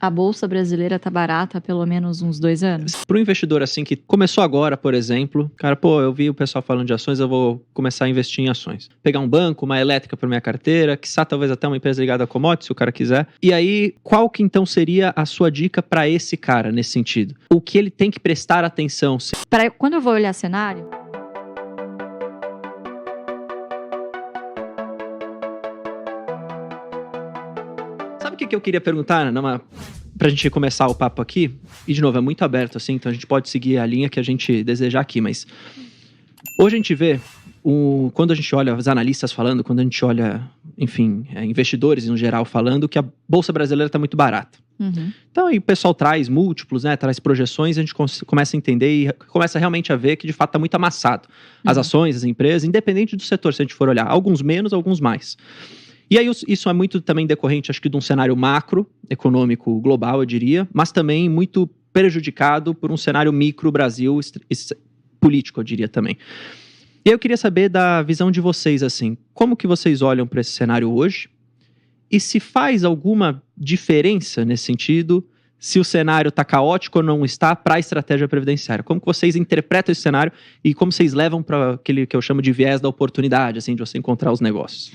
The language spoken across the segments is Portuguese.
A Bolsa Brasileira tá barata há pelo menos uns 2 anos? Para um investidor assim que começou agora, por exemplo, cara, eu vi o pessoal falando de ações, eu vou começar a investir em ações. Pegar um banco, uma elétrica para minha carteira, quiçá talvez até uma empresa ligada a commodities, se o cara quiser. E aí, qual que então seria a sua dica para esse cara nesse sentido? O que ele tem que prestar atenção? Quando eu vou olhar cenário... Sabe o que eu queria perguntar, pra gente começar o papo aqui? E, de novo, é muito aberto, assim, então a gente pode seguir a linha que a gente desejar aqui, mas... Hoje a gente vê, quando a gente olha os analistas falando, quando a gente olha, enfim, investidores no geral falando, que a Bolsa Brasileira está muito barata. Uhum. Então, aí o pessoal traz múltiplos, né, traz projeções, a gente começa a entender e começa realmente a ver que, de fato, está muito amassado. As ações, as empresas, independente do setor, se a gente for olhar. Alguns menos, alguns mais. E aí isso é muito também decorrente, acho que de um cenário macroeconômico global, eu diria, mas também muito prejudicado por um cenário micro Brasil político, eu diria também. E aí eu queria saber da visão de vocês, assim, como que vocês olham para esse cenário hoje? E se faz alguma diferença nesse sentido, se o cenário está caótico ou não está para a estratégia previdenciária? Como que vocês interpretam esse cenário e como vocês levam para aquele que eu chamo de viés da oportunidade, assim, de você encontrar os negócios?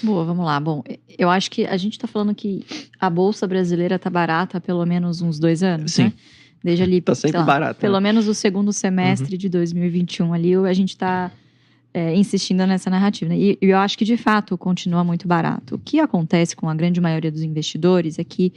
Boa, vamos lá. Bom, eu acho que a gente está falando que a Bolsa Brasileira está barata há pelo menos uns 2 anos, Sim. né? Desde ali, Tá sempre barata, pelo né? menos o segundo semestre de 2021 ali, a gente está insistindo nessa narrativa, né? E eu acho que, de fato, continua muito barato. O que acontece com a grande maioria dos investidores é que,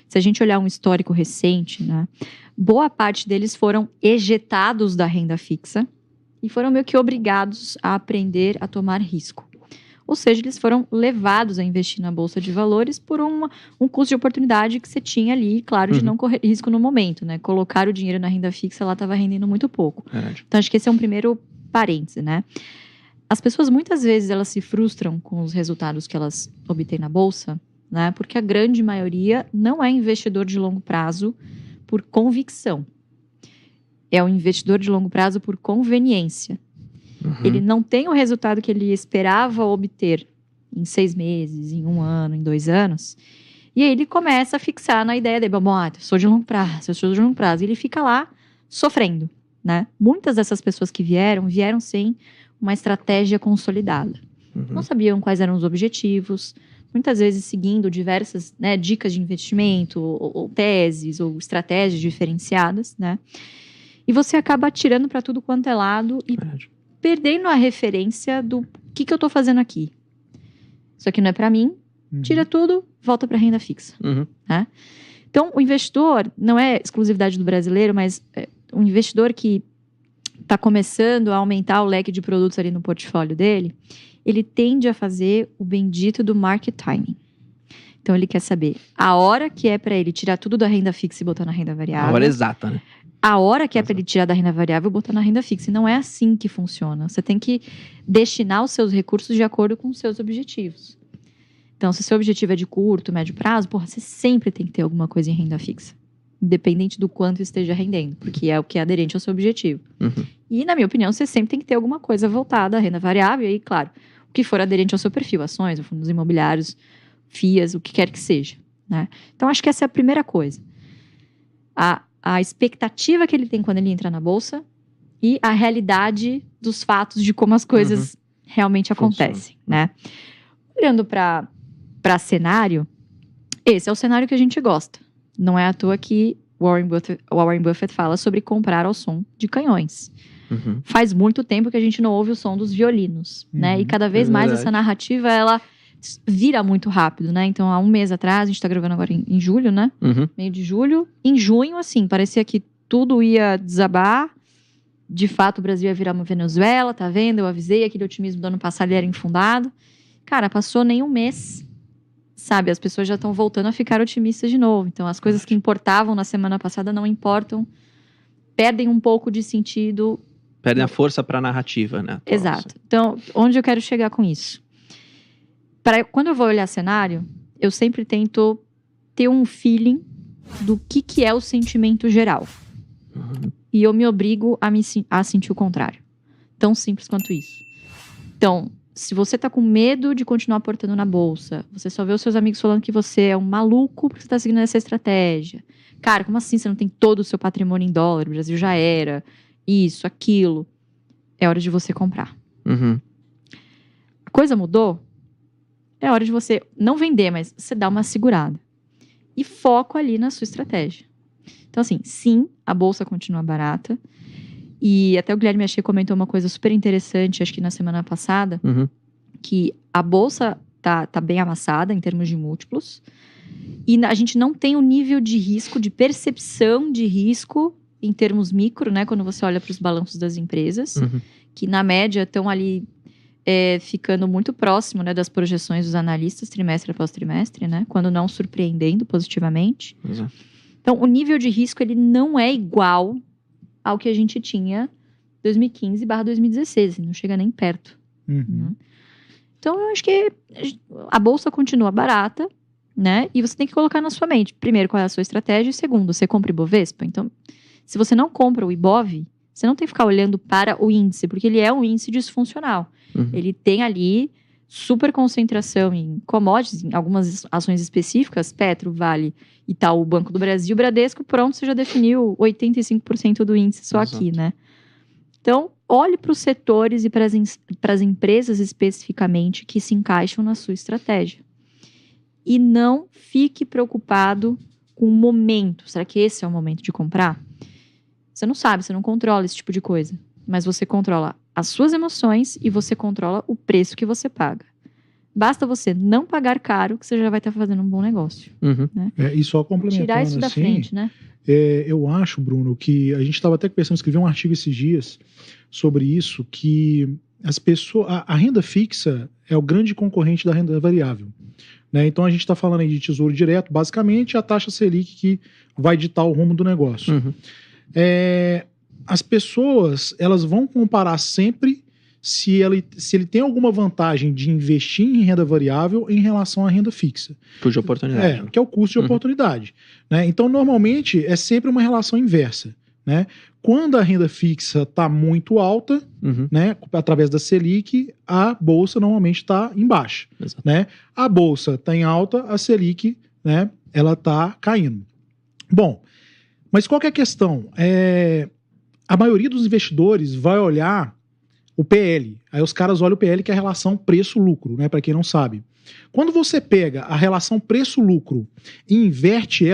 se a gente olhar um histórico recente, né, boa parte deles foram ejetados da renda fixa e foram meio que obrigados a aprender a tomar risco. Ou seja, eles foram levados a investir na Bolsa de Valores por um custo de oportunidade que você tinha ali, claro, de não correr risco no momento, né? Colocar o dinheiro na renda fixa, ela estava rendendo muito pouco. Então, acho que esse é um primeiro parêntese, né? As pessoas, muitas vezes, elas se frustram com os resultados que elas obtêm na Bolsa, né? Porque a grande maioria não é investidor de longo prazo por convicção. É um investidor de longo prazo por conveniência. Ele não tem o resultado que ele esperava obter em 6 meses, em 1 ano, em 2 anos. E aí ele começa a fixar na ideia dele, bom, eu sou de longo prazo. E ele fica lá sofrendo, né? Muitas dessas pessoas que vieram sem uma estratégia consolidada. Não sabiam quais eram os objetivos, muitas vezes seguindo diversas, né, dicas de investimento, ou teses, ou estratégias diferenciadas, né? E você acaba atirando para tudo quanto é lado e perdendo a referência do que eu tô fazendo aqui. Isso aqui não é para mim, tira tudo, volta para renda fixa. Né? Então, o investidor, não é exclusividade do brasileiro, mas um investidor que está começando a aumentar o leque de produtos ali no portfólio dele, ele tende a fazer o bendito do market timing. Então, ele quer saber a hora que é para ele tirar tudo da renda fixa e botar na renda variável. A hora exata, né? A hora que é para ele tirar da renda variável e botar na renda fixa. E não é assim que funciona. Você tem que destinar os seus recursos de acordo com os seus objetivos. Então, se o seu objetivo é de curto, médio prazo, você sempre tem que ter alguma coisa em renda fixa. Independente do quanto esteja rendendo. Porque é o que é aderente ao seu objetivo. E, na minha opinião, você sempre tem que ter alguma coisa voltada à renda variável. E aí, claro, o que for aderente ao seu perfil. Ações, fundos imobiliários, FIAs, o que quer que seja. Né? Então, acho que essa é a primeira coisa. A expectativa que ele tem quando ele entra na Bolsa e a realidade dos fatos de como as coisas realmente acontecem, né? Olhando para cenário, esse é o cenário que a gente gosta. Não é à toa que Warren Buffett fala sobre comprar ao som de canhões. Faz muito tempo que a gente não ouve o som dos violinos, né? E cada vez mais essa narrativa, ela vira muito rápido, né? Então, há 1 mês atrás, a gente tá gravando agora em julho, né? Meio de julho. Em junho, assim, parecia que tudo ia desabar. De fato, o Brasil ia virar uma Venezuela, tá vendo? Eu avisei, aquele otimismo do ano passado ele era infundado. Cara, passou nem 1 mês, sabe? As pessoas já estão voltando a ficar otimistas de novo. Então, as coisas que importavam na semana passada não importam. Perdem um pouco de sentido. Perdem a força pra narrativa, né? Exato. Então, onde eu quero chegar com isso? Quando eu vou olhar cenário, eu sempre tento ter um feeling do que é o sentimento geral. E eu me obrigo a sentir o contrário. Tão simples quanto isso. Então, se você tá com medo de continuar aportando na bolsa, você só vê os seus amigos falando que você é um maluco porque você tá seguindo essa estratégia. Cara, como assim você não tem todo o seu patrimônio em dólar? O Brasil já era. Isso, aquilo. É hora de você comprar. Uhum. A coisa mudou? É hora de você não vender, mas você dar uma segurada. E foco ali na sua estratégia. Então, assim, sim, a bolsa continua barata. E até o Guilherme Achei comentou uma coisa super interessante, acho que na semana passada, que a bolsa tá bem amassada em termos de múltiplos. E a gente não tem o nível de risco, de percepção de risco em termos micro, né? Quando você olha para os balanços das empresas, que na média estão ali ficando muito próximo, né, das projeções dos analistas trimestre após trimestre, né? Quando não surpreendendo positivamente. Exato. Então, o nível de risco ele não é igual ao que a gente tinha 2015/2016, não chega nem perto. Né? Então, eu acho que a bolsa continua barata, né? E você tem que colocar na sua mente, primeiro, qual é a sua estratégia, e segundo, você compra Ibovespa? Então, se você não compra o Ibov, você não tem que ficar olhando para o índice, porque ele é um índice disfuncional. Ele tem ali super concentração em commodities, em algumas ações específicas, Petro, Vale, Itaú, Banco do Brasil, Bradesco, pronto, você já definiu 85% do índice só aqui, né? Então, olhe para os setores e para as empresas especificamente que se encaixam na sua estratégia. E não fique preocupado com o momento. Será que esse é o momento de comprar? Você não sabe, você não controla esse tipo de coisa. Mas você controla as suas emoções e você controla o preço que você paga. Basta você não pagar caro que você já vai estar fazendo um bom negócio. Né? E só complementando tirar isso da frente, né? Eu acho, Bruno, que a gente estava até pensando em escrever um artigo esses dias sobre isso, que as pessoas, a renda fixa é o grande concorrente da renda variável. Né? Então a gente está falando aí de tesouro direto, basicamente a taxa Selic que vai ditar o rumo do negócio. As pessoas, elas vão comparar sempre se ele tem alguma vantagem de investir em renda variável em relação à renda fixa. Custo de oportunidade. Que é o custo de oportunidade. Né? Então, normalmente, é sempre uma relação inversa. Né? Quando a renda fixa está muito alta, né, através da Selic, a bolsa normalmente está em baixa. Né? A bolsa está em alta, a Selic, né, ela está caindo. Bom, mas qual que é a questão? A maioria dos investidores vai olhar o PL. Aí os caras olham o PL, que é a relação preço-lucro, né? Para quem não sabe. Quando você pega a relação preço-lucro e inverte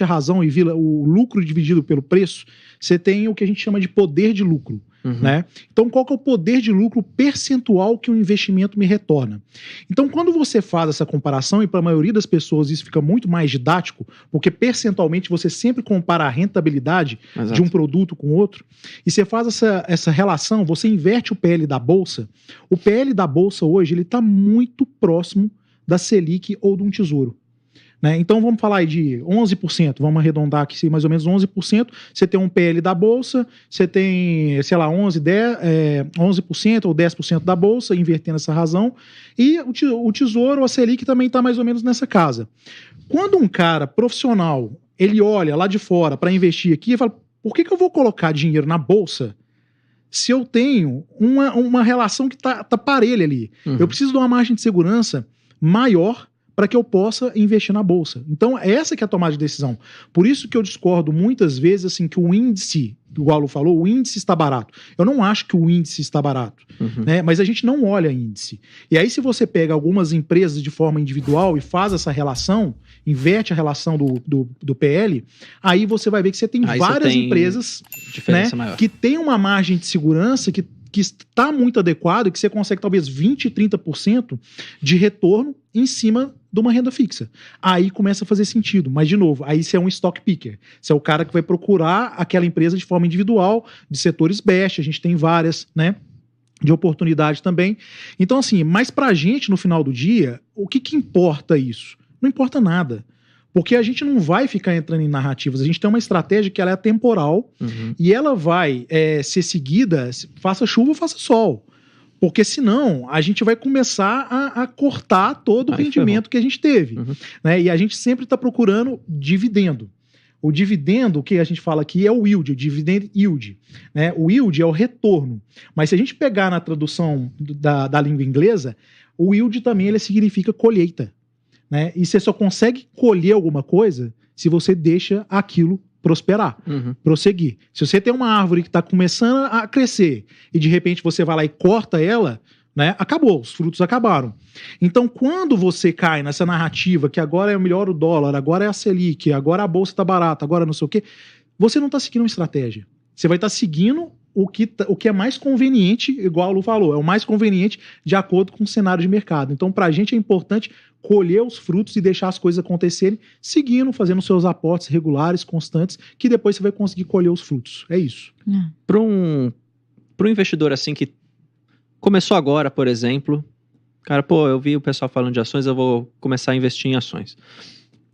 a razão e vira o lucro dividido pelo preço, você tem o que a gente chama de poder de lucro. Né? Então, qual que é o poder de lucro percentual que o investimento me retorna? Então, quando você faz essa comparação, e para a maioria das pessoas isso fica muito mais didático, porque percentualmente você sempre compara a rentabilidade de um produto com outro, e você faz essa relação, você inverte o PL da Bolsa, o PL da Bolsa hoje ele está muito próximo da Selic ou de um tesouro. Né? Então vamos falar aí de 11%, vamos arredondar aqui mais ou menos 11%, você tem um PL da Bolsa, você tem, sei lá, 11% ou 10% da Bolsa, invertendo essa razão, e o Tesouro, a Selic também está mais ou menos nessa casa. Quando um cara profissional, ele olha lá de fora para investir aqui e fala, por que eu vou colocar dinheiro na Bolsa se eu tenho uma relação que tá parelha ali? Eu preciso de uma margem de segurança maior para que eu possa investir na bolsa. Então, essa que é a tomada de decisão. Por isso que eu discordo muitas vezes assim, que o índice, o Galo falou, o índice está barato. Eu não acho que o índice está barato, né? Mas a gente não olha índice. E aí, se você pega algumas empresas de forma individual e faz essa relação, inverte a relação do PL, aí você vai ver que você tem várias empresas, né, que tem uma margem de segurança que está muito adequado, que você consegue talvez 20%, 30% de retorno em cima de uma renda fixa. Aí começa a fazer sentido. Mas, de novo, aí você é um stock picker. Você é o cara que vai procurar aquela empresa de forma individual, de setores best, a gente tem várias, né? De oportunidade também. Então, assim, mas pra gente, no final do dia, o que importa isso? Não importa nada. Porque a gente não vai ficar entrando em narrativas. A gente tem uma estratégia que ela é temporal e ela vai ser seguida, faça chuva ou faça sol. Porque senão a gente vai começar a cortar todo o rendimento que a gente teve. Né? E a gente sempre está procurando dividendo. O dividendo, o que a gente fala aqui é o yield, o dividend yield, né? O yield é o retorno. Mas se a gente pegar na tradução da língua inglesa, o yield também ele significa colheita, né? E você só consegue colher alguma coisa se você deixa aquilo prosperar, prosseguir. Se você tem uma árvore que está começando a crescer e de repente você vai lá e corta ela, né? Acabou, os frutos acabaram. Então, quando você cai nessa narrativa que agora é melhor o dólar, agora é a Selic, agora a bolsa está barata, agora não sei o quê, você não está seguindo uma estratégia. Você vai estar seguindo o que é mais conveniente, igual a Lu falou, é o mais conveniente de acordo com o cenário de mercado. Então, para a gente é importante colher os frutos e deixar as coisas acontecerem, seguindo, fazendo seus aportes regulares, constantes, que depois você vai conseguir colher os frutos. É isso. Para um investidor assim que começou agora, por exemplo, cara, eu vi o pessoal falando de ações, eu vou começar a investir em ações.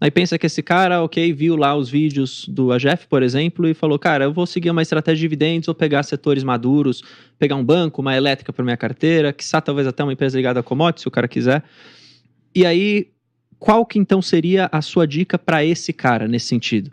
Aí pensa que esse cara, viu lá os vídeos do AGF, por exemplo, e falou, cara, eu vou seguir uma estratégia de dividendos, vou pegar setores maduros, pegar um banco, uma elétrica para minha carteira, quiçá talvez até uma empresa ligada a commodities, se o cara quiser. E aí, qual que então seria a sua dica para esse cara nesse sentido?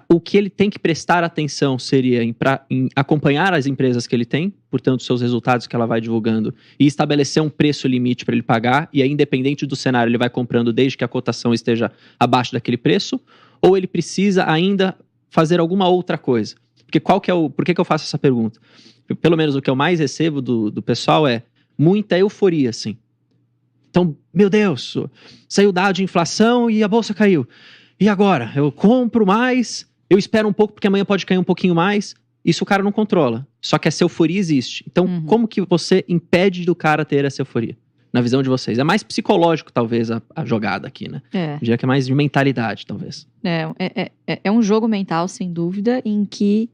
O que ele tem que prestar atenção seria em acompanhar as empresas que ele tem, portanto, seus resultados que ela vai divulgando, e estabelecer um preço limite para ele pagar, e aí, independente do cenário, ele vai comprando desde que a cotação esteja abaixo daquele preço, ou ele precisa ainda fazer alguma outra coisa? Porque por que eu faço essa pergunta? Pelo menos o que eu mais recebo do pessoal é muita euforia, assim. Então, meu Deus, saiu o dado de inflação e a bolsa caiu. E agora? Eu compro mais, eu espero um pouco porque amanhã pode cair um pouquinho mais. Isso o cara não controla. Só que essa euforia existe. Então, como que você impede do cara ter essa euforia? Na visão de vocês. É mais psicológico, talvez, a jogada aqui, né? Eu diria que é mais de mentalidade, talvez. É um jogo mental, sem dúvida, em que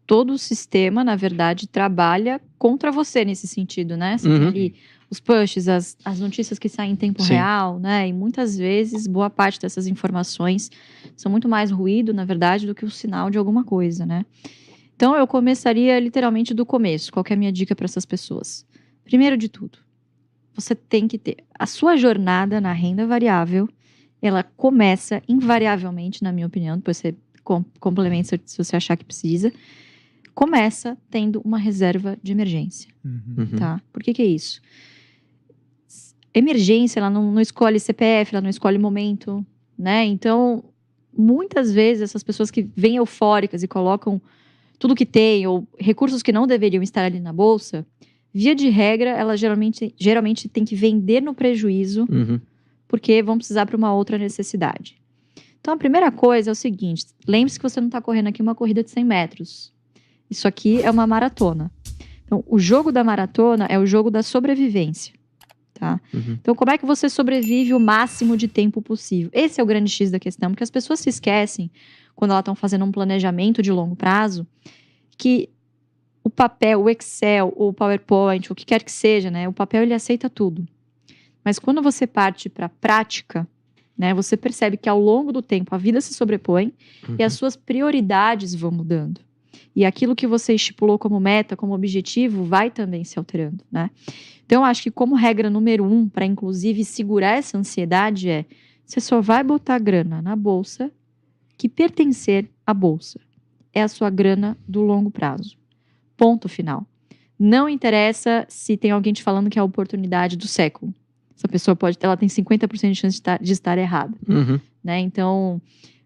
todo o sistema, na verdade, trabalha contra você nesse sentido, né? Você tem ali os pushes, as notícias que saem em tempo real, né? E muitas vezes, boa parte dessas informações são muito mais ruído, na verdade, do que o sinal de alguma coisa, né? Então, eu começaria literalmente do começo. Qual que é a minha dica para essas pessoas? Primeiro de tudo, você tem que ter a sua jornada na renda variável. Ela começa invariavelmente, na minha opinião, depois você complementa se você achar que precisa. Começa tendo uma reserva de emergência, tá? Por que é isso? Emergência, ela não escolhe CPF, ela não escolhe momento, né? Então, muitas vezes, essas pessoas que vêm eufóricas e colocam tudo que tem, ou recursos que não deveriam estar ali na bolsa, via de regra, elas geralmente tem que vender no prejuízo, porque vão precisar para uma outra necessidade. Então, a primeira coisa é o seguinte, lembre-se que você não está correndo aqui uma corrida de 100 metros. Isso aqui é uma maratona. Então, o jogo da maratona é o jogo da sobrevivência, tá? Então, como é que você sobrevive o máximo de tempo possível? Esse é o grande X da questão, porque as pessoas se esquecem, quando elas estão fazendo um planejamento de longo prazo, que o papel, o Excel, o PowerPoint, o que quer que seja, né? O papel, ele aceita tudo. Mas quando você parte para a prática, né? Você percebe que ao longo do tempo a vida se sobrepõe e as suas prioridades vão mudando. E aquilo que você estipulou como meta, como objetivo, vai também se alterando, né? Então, eu acho que como regra número 1, para inclusive segurar essa ansiedade você só vai botar grana na bolsa que pertencer à bolsa. É a sua grana do longo prazo. Ponto final. Não interessa se tem alguém te falando que é a oportunidade do século. Essa pessoa ela tem 50% de chance de estar errada, né? Então,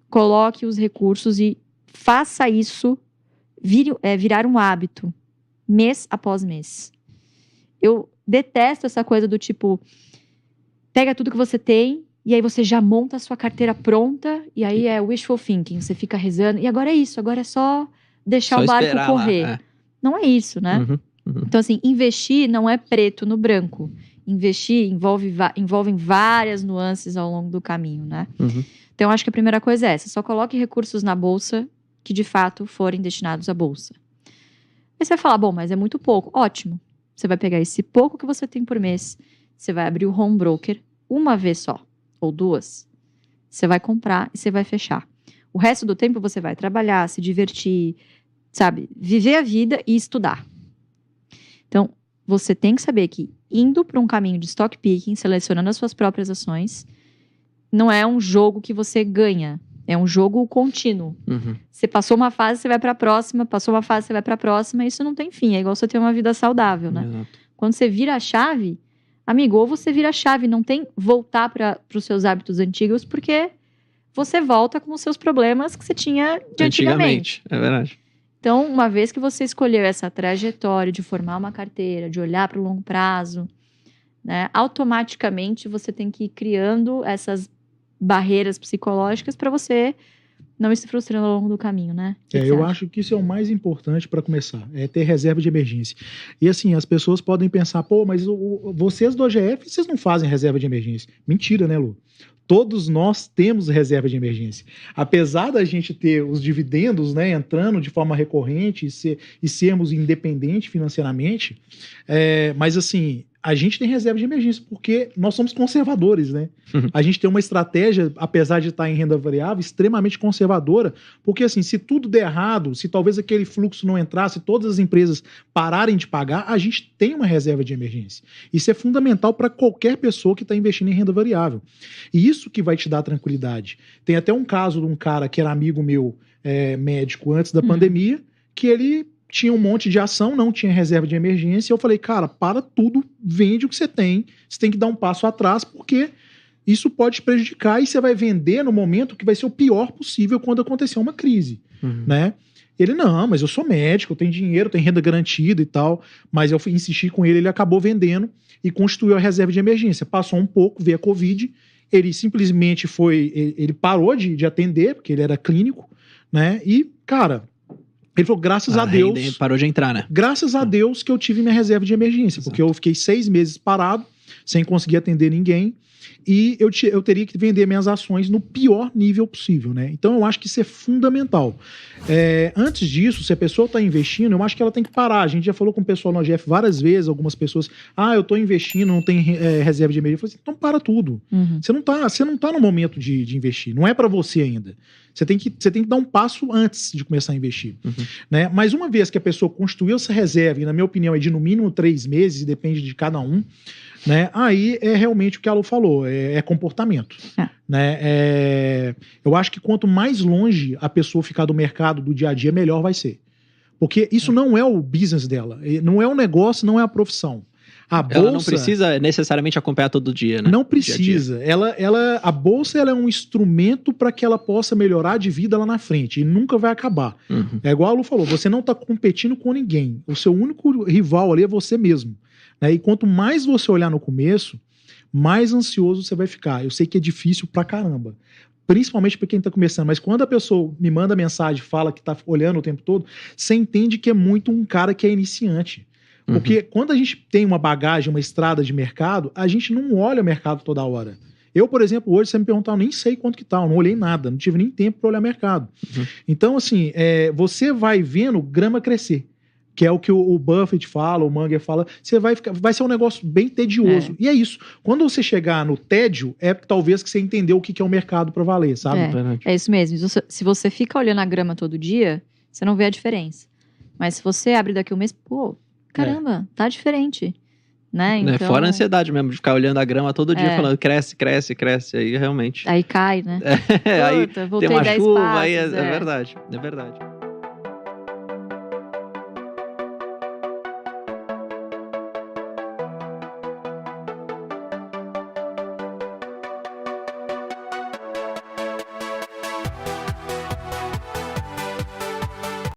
coloque os recursos e faça isso virar um hábito, mês após mês. Eu detesto essa coisa do tipo, pega tudo que você tem e aí você já monta a sua carteira pronta e aí é wishful thinking, você fica rezando, e agora é isso, agora é só deixar o barco correr. Lá, Não é isso, né? Então, assim, investir não é preto no branco. Investir envolve várias nuances ao longo do caminho, né? Então, eu acho que a primeira coisa é essa, só coloque recursos na bolsa que de fato forem destinados à bolsa. Aí você vai falar, bom, mas é muito pouco. Ótimo. Você vai pegar esse pouco que você tem por mês, você vai abrir o home broker uma vez só, ou duas. Você vai comprar e você vai fechar. O resto do tempo você vai trabalhar, se divertir, sabe? Viver a vida e estudar. Então, você tem que saber que indo para um caminho de stock picking, selecionando as suas próprias ações, não é um jogo que você ganha. É um jogo contínuo. Você passou uma fase, você vai para a próxima, passou uma fase, você vai para a próxima, isso não tem fim. É igual você ter uma vida saudável, né? Exato. Quando você vira a chave, amigo, ou você vira a chave, não tem voltar para os seus hábitos antigos, porque você volta com os seus problemas que você tinha de antigamente. É verdade. Então, uma vez que você escolheu essa trajetória de formar uma carteira, de olhar para o longo prazo, né, automaticamente você tem que ir criando essas barreiras psicológicas para você não ir se frustrando ao longo do caminho, né? Eu acho que isso é o mais importante para começar, é ter reserva de emergência. E assim, as pessoas podem pensar, pô, mas vocês do OGF, vocês não fazem reserva de emergência. Mentira, né, Lu? Todos nós temos reserva de emergência. Apesar da gente ter os dividendos, né, entrando de forma recorrente e sermos independentes financeiramente, mas assim, a gente tem reserva de emergência porque nós somos conservadores, né? A gente tem uma estratégia, apesar de estar em renda variável, extremamente conservadora, porque assim, se tudo der errado, se talvez aquele fluxo não entrasse, todas as empresas pararem de pagar, a gente tem uma reserva de emergência. Isso é fundamental para qualquer pessoa que está investindo em renda variável. E isso que vai te dar tranquilidade. Tem até um caso de um cara que era amigo meu, médico, antes da pandemia, que ele tinha um monte de ação, não tinha reserva de emergência, e eu falei, cara, para tudo, vende o que você tem que dar um passo atrás, porque isso pode te prejudicar, e você vai vender no momento que vai ser o pior possível quando acontecer uma crise, né? Ele, não, mas eu sou médico, eu tenho dinheiro, tenho renda garantida e tal, mas eu insisti com ele, ele acabou vendendo e constituiu a reserva de emergência. Passou um pouco, veio a Covid, ele simplesmente ele parou de atender, porque ele era clínico, né? E, cara, ele falou, graças a Deus... Parou de entrar, né? Graças a Deus que eu tive minha reserva de emergência, porque eu fiquei 6 meses parado, sem conseguir atender ninguém, e eu teria que vender minhas ações no pior nível possível, né? Então eu acho que isso é fundamental. Antes disso, se a pessoa está investindo, eu acho que ela tem que parar. A gente já falou com o pessoal no OGF várias vezes, algumas pessoas, eu estou investindo, não tem reserva de emergência. Eu falei assim, então para tudo. Você não tá no momento de investir, não é para você ainda. Você tem que dar um passo antes de começar a investir. Né? Mas uma vez que a pessoa construiu essa reserva, e na minha opinião é de no mínimo 3 meses, depende de cada um, né? Aí é realmente o que a Lu falou, é comportamento. Né? Eu acho que quanto mais longe a pessoa ficar do mercado do dia a dia, melhor vai ser. Porque isso não é o business dela, não é um negócio, não é a profissão. A bolsa, ela não precisa necessariamente acompanhar todo dia, né? Não precisa. A bolsa ela é um instrumento para que ela possa melhorar de vida lá na frente e nunca vai acabar. É igual a Lu falou, você não está competindo com ninguém. O seu único rival ali é você mesmo. Né? E quanto mais você olhar no começo, mais ansioso você vai ficar. Eu sei que é difícil pra caramba. Principalmente para quem está começando. Mas quando a pessoa me manda mensagem, fala que está olhando o tempo todo, você entende que é muito um cara que é iniciante. Porque quando a gente tem uma bagagem, uma estrada de mercado, a gente não olha o mercado toda hora. Eu, por exemplo, hoje, se você me perguntar, eu nem sei quanto que tá, eu não olhei nada, não tive nem tempo para olhar mercado. Então, assim, você vai vendo grama crescer, que é o que o Buffett fala, o Munger fala, vai ser um negócio bem tedioso. E é isso. Quando você chegar no tédio, talvez que você entendeu o que é o mercado para valer, sabe? É isso mesmo. Se você fica olhando a grama todo dia, você não vê a diferença. Mas se você abre daqui um mês, caramba, tá diferente. Né? Então... Fora a ansiedade mesmo, de ficar olhando a grama todo dia, falando cresce, cresce, cresce, aí realmente... Aí cai, né? Aí Puta, tem uma chuva, passos, aí é verdade, é verdade.